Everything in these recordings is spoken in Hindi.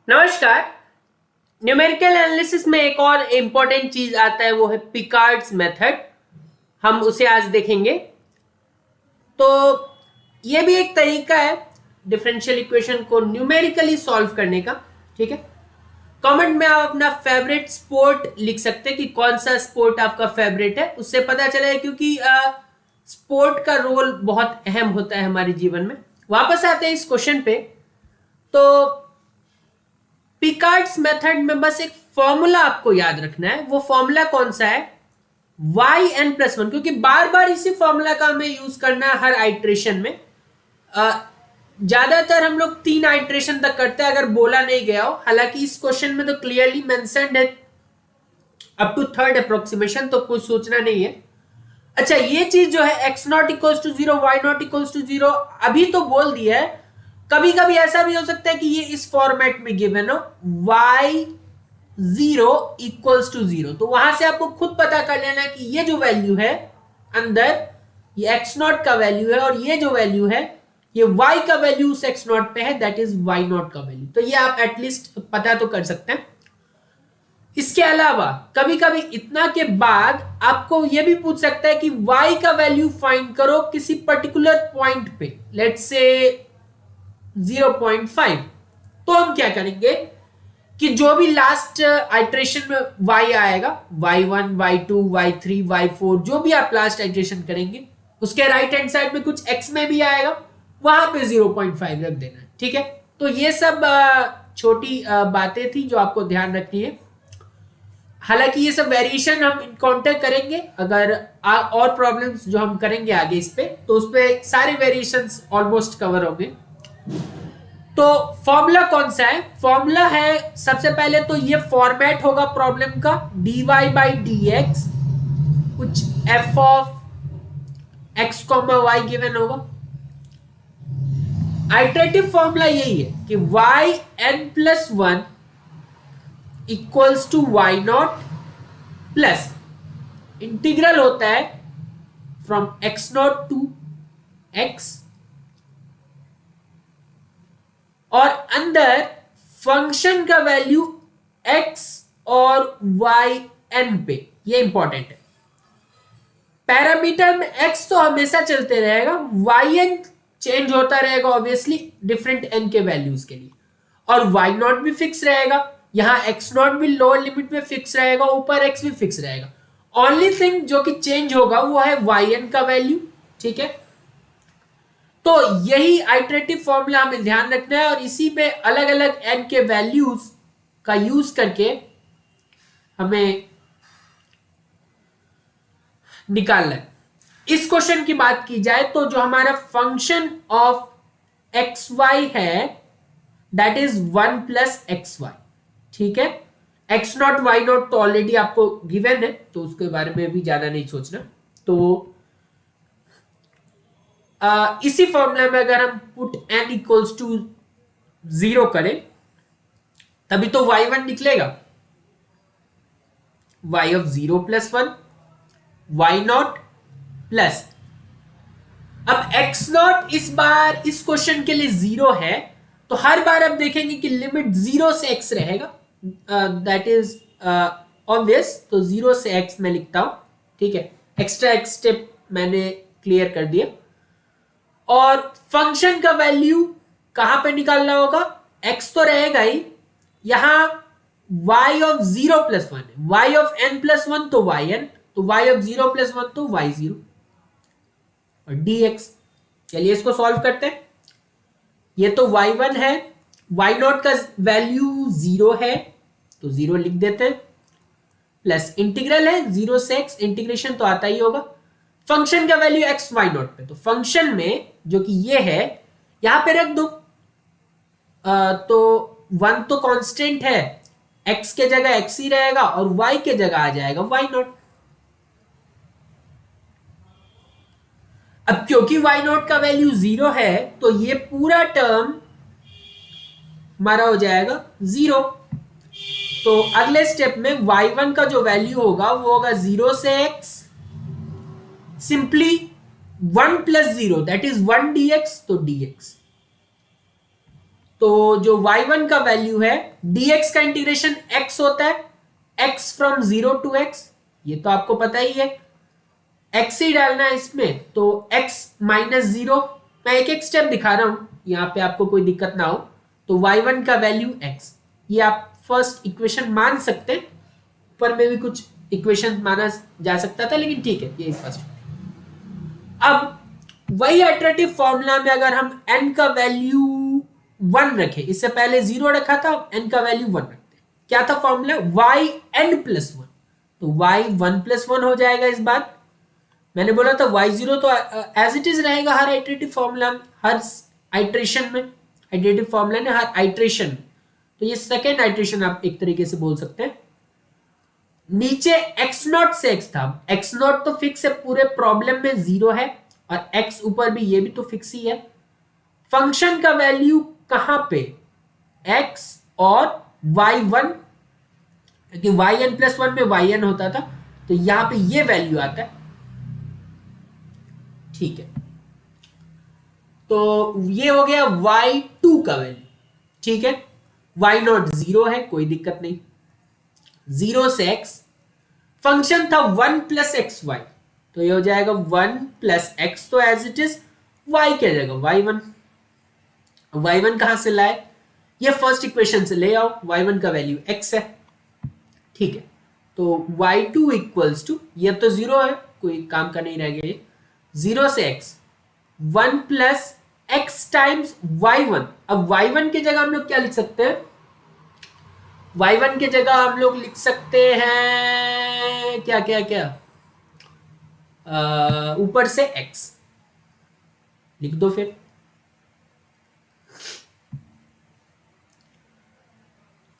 नमस्कार। न्यूमेरिकल एनालिसिस में एक और इंपॉर्टेंट चीज आता है, वो है पिकार्ड्स मेथड। हम उसे आज देखेंगे। तो ये भी एक तरीका है डिफरेंशियल इक्वेशन को न्यूमेरिकली सॉल्व करने का। ठीक है, कमेंट में आप अपना फेवरेट स्पोर्ट लिख सकते हैं कि कौन सा स्पोर्ट आपका फेवरेट है, उससे पता चलेगा, क्योंकि स्पोर्ट का रोल बहुत अहम होता है हमारे जीवन में। वापस आते हैं इस क्वेश्चन पे। तो पिकार्ड्स मेथड में बस एक फॉर्मूला आपको याद रखना है। वो फॉर्मूला कौन सा है? yn+1, क्योंकि बार बार इसी फॉर्मूला का हमें यूज करना है हर आइट्रेशन में। ज्यादातर हम लोग 3 आइट्रेशन तक करते हैं अगर बोला नहीं गया हो। हालांकि इस क्वेश्चन में तो क्लियरली मेंशन्ड है अप टू थर्ड अप्रोक्सीमेशन, तो कुछ सोचना नहीं है। अच्छा, ये चीज जो है x0 y0 0 अभी तो बोल दिया है। कभी कभी ऐसा भी हो सकता है कि ये इस फॉर्मेट में गिवन हो y0 = 0, तो वहां से आपको खुद पता कर लेना कि ये जो वैल्यू है अंदर, ये x0 का वैल्यू है, और ये जो वैल्यू है ये y का वैल्यू उस x0 पे है, दैट इज y0 का वैल्यू। तो ये आप एटलीस्ट पता तो कर सकते हैं। इसके अलावा कभी कभी इतना के बाद आपको यह भी पूछ सकता है कि y का वैल्यू फाइंड करो किसी पर्टिकुलर पॉइंट पे, लेट्स से 0.5। तो हम क्या करेंगे कि जो भी लास्ट आइट्रेशन में y आएगा, y1 y2 y3 y4, जो भी आप लास्ट आइट्रेशन करेंगे उसके राइट हैंड साइड में कुछ x में भी आएगा, वहां पे 0.5 रख देना है। ठीक है, तो ये सब छोटी बातें थी जो आपको ध्यान रखनी है। हालांकि ये सब वेरिएशन हम इनकाउंटर करेंगे अगर और प्रॉब्लम्स जो हम करेंगे आगे इस पे, तो उस पे सारे वेरिएशंस ऑलमोस्ट कवर होंगे। तो फॉर्मूला कौन सा है? फॉर्मूला है, सबसे पहले तो ये फॉर्मेट होगा प्रॉब्लम का, dy/dx कुछ f(x, y) गिवन होगा। आइटरेटिव फॉर्मूला यही है कि yn+1 equals to y0 plus integral होता है फ्रॉम x0 टू x, और अंदर फंक्शन का वैल्यू x और y n पे। ये इंपॉर्टेंट है। पैरामीटर में x तो हमेशा चलते रहेगा, yn चेंज होता रहेगा ऑब्वियसली डिफरेंट n के वैल्यूज के लिए, और y0 भी फिक्स रहेगा। यहां x0 भी लोअर लिमिट में फिक्स रहेगा, ऊपर x भी फिक्स रहेगा। ओनली थिंग जो कि चेंज होगा वो है yn का वैल्यू। ठीक है, तो यही आइटरेटिव फॉर्मूला हमें ध्यान रखना है, और इसी पे अलग अलग n के वैल्यूज का यूज करके हमें निकालना है। इस क्वेश्चन की बात की जाए तो जो हमारा फंक्शन ऑफ xy है दैट इज 1+xy। ठीक है, x0 y0 तो ऑलरेडी आपको गिवन है, तो उसके बारे में भी ज्यादा नहीं सोचना। तो इसी फॉर्मूला में अगर हम पुट n = 0 करें तभी तो y1 निकलेगा, y0+1 y0 प्लस, अब x0 इस बार इस क्वेश्चन के लिए 0 है, तो हर बार आप देखेंगे कि लिमिट 0 से x रहेगा, दैट इज ऑब्वियस। तो 0 से x मैं लिखता हूं। ठीक है, एक्स्ट्रा x स्टेप मैंने क्लियर कर दिया। और फंक्शन का वैल्यू कहां पे निकालना होगा? x तो रहेगा ही, यहां y0+1 है, y(n+1) तो yn, तो y0+1 तो y0, और dx। चलिए इसको सॉल्व करते हैं। ये तो y1 है, y0 का वैल्यू 0 है तो 0 लिख देते हैं, प्लस इंटीग्रल है 0 से x, इंटीग्रेशन तो आता ही होगा। फंक्शन का वैल्यू x y0 पे, तो फंक्शन में जो कि ये है यहां पे रख दो। तो 1 तो कांस्टेंट है, x के जगह x ही रहेगा, और y के जगह आ जाएगा y0। अब क्योंकि y0 का वैल्यू 0 है तो ये पूरा टर्म हमारा हो जाएगा 0। तो अगले स्टेप में y1 का जो वैल्यू होगा वो होगा 0 से x, simply 1+0 that is 1 dx, तो dx। तो जो y1 का वैल्यू है, dx का इंटीग्रेशन x होता है, x फ्रॉम 0 टू x, ये तो आपको पता ही है, x ही डालना है इसमें, तो x माइनस 0, मैं एक एक स्टेप दिखा रहा हूं यहां पे, आपको कोई दिक्कत ना हो। तो y1 का वैल्यू x, ये आप फर्स्ट इक्वेशन मान सकते हैं, ऊपर में भी कुछ इक्वेशन माना जा सकता था, लेकिन ठीक है, ये फर्स्ट। अब वही आइटरेटिव फॉर्मूला में अगर हम n का वैल्यू 1 रखें, इससे पहले 0 रखा था, n का वैल्यू 1 रखते हैं, क्या था फॉर्मूला, yn प्लस 1, तो y1 प्लस 1 हो जाएगा इस बार। मैंने बोला था y0 तो एज इट इज रहेगा हर आइटरेटिव फॉर्मूला में, हर आइटरेशन में, आइटरेटिव फॉर्मूला ने हर आइटरेशन में, तो ये सेकेंड आइटरेशन आप एक तरीके से बोल सकते हैं। नीचे x नॉट से x था, x नॉट तो फिक्स है, पूरे प्रॉब्लम में 0 है, और x ऊपर भी, ये भी तो फिक्स ही है। फंक्शन का वैल्यू कहां पे, x और y1, क्योंकि yn प्लस 1 में yn होता था, तो यहां पे ये वैल्यू आता है, ठीक है। तो ये हो गया y2 का वैल्यू, ठीक है। y नॉट 0 है, कोई दिक्कत नहीं, 0 से x, फंक्शन था 1 प्लस एक्स वाई, तो ये हो जाएगा 1 प्लस एक्स, तो एज इट इज y क्या जाएगा y1, y1 कहां से लाए, ये फर्स्ट इक्वेशन से ले आओ, y1 का वैल्यू x है, ठीक है। तो y2 इक्वल्स टू, ये तो 0 है, कोई काम का नहीं रह गया, ये 0 से x, 1 plus x times y1। अब y1 की जगह हम लोग क्या लिख सकते हैं, y1 की जगह हम लोग लिख सकते हैं क्या क्या क्या, ऊपर से x लिख दो फिर,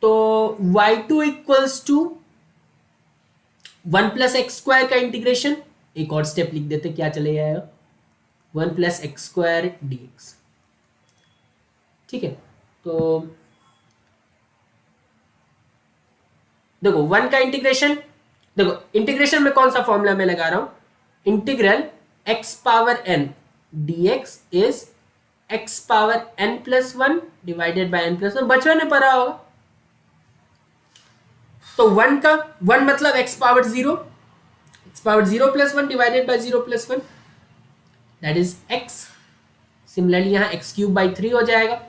तो y2 equals to 1 plus x square का इंटीग्रेशन, एक और स्टेप लिख देते, क्या चले जाएगा, 1 प्लस एक्स स्क्वायर dx, ठीक है। तो देखो 1 का इंटीग्रेशन, देखो इंटीग्रेशन में कौन सा फॉर्मूला मैं लगा रहा हूं, integral x power n dx is x power n plus 1 divided by n plus 1, बचपन में पढ़ा होगा। तो 1 का 1 मतलब x power 0, x power 0 plus 1 divided by 0 plus 1, that is x। Similarly यहां x क्यूब बाई 3 हो जाएगा।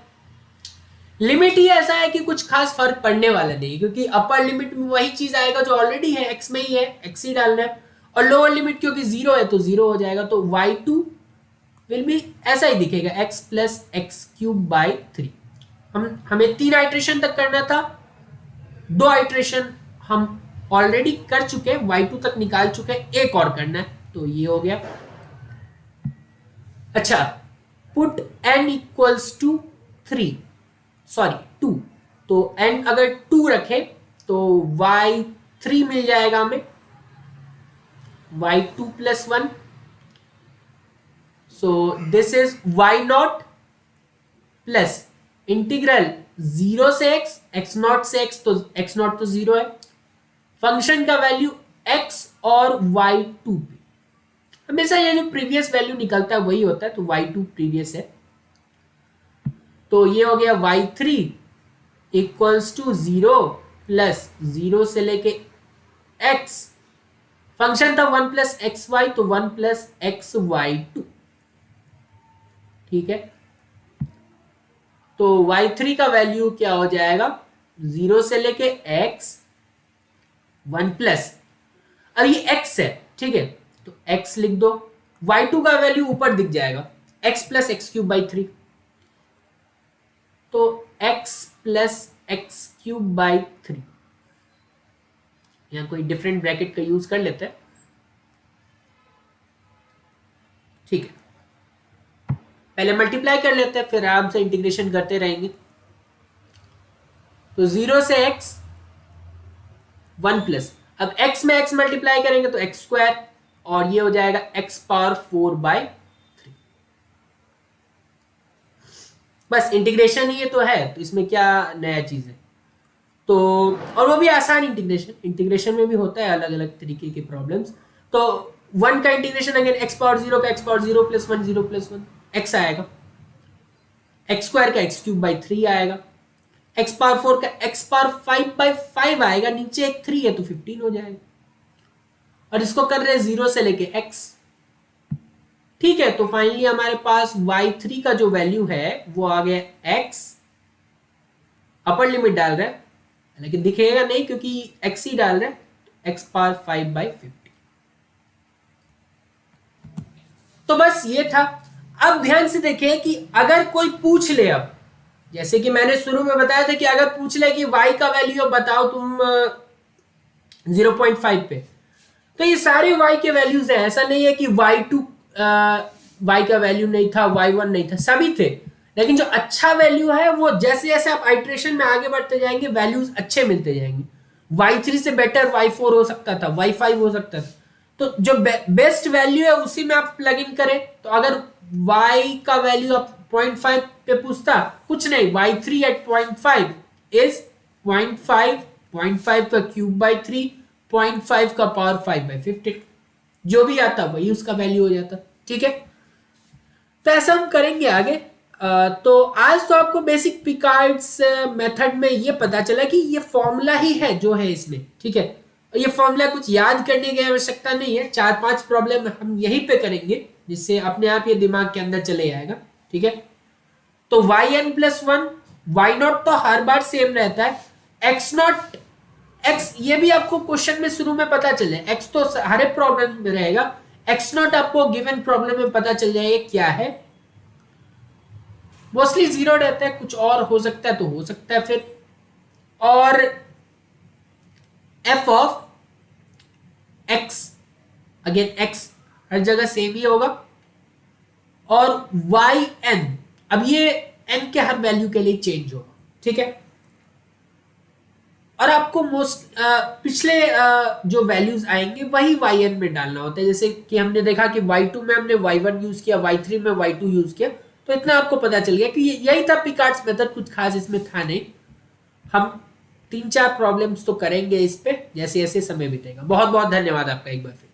लिमिट ही ऐसा है कि कुछ खास फर्क पड़ने वाला नहीं, क्योंकि अपर लिमिट में वही चीज आएगा जो ऑलरेडी है, x में ही है, x ही डालना है, और लोअर लिमिट क्योंकि 0 है तो 0 हो जाएगा, तो y2 विल भी ऐसा ही दिखेगा, x plus x cube by 3। हमें 3 आइट्रेशन तक करना था, 2 आइट्रेशन हम ऑलरेडी कर चुके हैं, y2 तक निकाल चुके हैं, एक और करना है, तो ये हो गया। अच्छा, put n equals to 3, sorry 2, तो n अगर 2 रखे तो y3 मिल जाएगा हमें, y2 plus 1, so this is y not plus integral 0 से x, x नॉट से x, तो x नॉट तो 0 है, फंक्शन का वैल्यू x और y2 पे, हमेशा ये जो प्रीवियस वैल्यू निकलता है वही होता है, तो y2 प्रीवियस है, तो ये हो गया y3 इक्वल्स टू 0 प्लस 0 से लेके x, फंक्शन था 1 प्लस एक्स वाई, तो 1 प्लस एक्स वाई 2, ठीक है। तो y3 का वैल्यू क्या हो जाएगा, 0 से लेके x, 1 प्लस, अब ये x है, ठीक है, तो x लिख दो, y2 का वैल्यू ऊपर दिख जाएगा, x plus x cube by 3, तो x plus x cube by 3, यहां कोई डिफरेंट ब्रैकेट का यूज कर लेते हैं, ठीक है। पहले मल्टीप्लाई कर लेते हैं, फिर आराम से इंटीग्रेशन करते रहेंगे। तो 0 से x, 1 प्लस, अब x में x मल्टीप्लाई करेंगे तो एक्स स्क्वायर, और ये हो जाएगा x पावर 4 बाई 3, बस इंटीग्रेशन ही ये तो है, तो इसमें क्या नया चीज है। तो और वो भी आसान इंटीग्रेशन में भी होता है अलग अलग तरीके के प्रॉब्लम्स। तो 1 का इंटीग्रेशन अगेन x पावर 0 का x power 0 plus 1, 0 plus 1 x आएगा, एक्स स्क्वायर का एक्स क्यूब बाई 3 आएगा, एक्स पावर 4 का एक्स पावर 5 बाई 5 आएगा, नीचे एक 3 है तो 15 हो जाएगा, और इसको कर रहे हैं 0 से लेके x। ठीक है, तो फाइनली हमारे पास y3 का जो वैल्यू है वो आ गया x, अपर लिमिट डाल रहे हैं लेकिन दिखेगा नहीं क्योंकि x ही डाल रहे हैं, x पावर 5 बाई 50। तो बस ये था। अब ध्यान से देखिए कि अगर कोई पूछ ले, अब जैसे कि मैंने शुरू में बताया था कि अगर पूछ ले कि y का वैल्यू बताओ तुम 0.5 पे, तो ये सारे y के वैल्यूज हैं, ऐसा नहीं है कि y2 y का वैल्यू नहीं था, y1 नहीं था, सभी थे। लेकिन जो अच्छा वैल्यू है वो जैसे जैसे आप आइट्रेशन में आगे बढ़ते जाएंगे वैल्यूज अच्छे मिलते जाएंगे। y3 से बेटर y4 हो सकता था, y5 हो सकता था, तो जो बेस्ट वैल्यू है उसी में आप प्लग इन करें। तो अगर y का वैल्यू आप 0.5 पे पूछता, कुछ नहीं, y3 एट 0.5 इज 0.5 का क्यूब बाई 3, 0.5 का पावर 5 बाई 50, जो भी आता वही उसका वैल्यू हो जाता। ठीक है, तो ऐसा हम करेंगे आगे। तो आज तो आपको बेसिक पिकार्ड्स मेथड में ये पता चला कि ये फॉर्मूला ही है जो है इसमें। ठीक है, ये फॉर्मूला कुछ याद करने की आवश्यकता नहीं है, 4-5 प्रॉब्लम हम यहीं पे करेंगे जिससे अपने आप ये दिमाग के अंदर चले जाएगा। ठीक है, तो yn+1, y0 तो हर बार सेम रहता है, x0 x ये भी आपको क्वेश्चन में शुरू में पता चले, x तो हर एक प्रॉब्लम में रहेगा, x0 आपको गिवन प्रॉब्लम में पता चल जाएगा क्या है। मोस्टली 0 रहता है, कुछ और हो सकता है तो हो सकता है फिर। और f of x, again x हर जगह सेम ही होगा, और yn, अब ये n के हर वैल्यू के लिए चेंज होगा। ठीक है, और आपको पिछले जो वैल्यूज आएंगे वही yn में डालना होता है। जैसे कि हमने देखा कि y2 में हमने y1 यूज किया, y3 में y2 यूज किया, तो इतना आपको पता चल गया कि यही था पिकार्ड्स मेथड, कुछ खास इसमें था नहीं। हम 3-4 प्रॉब्लम्स तो करेंगे इस पे जैसे जैसे समय बीतेगा। बहुत बहुत धन्यवाद आपका एक बार फिर।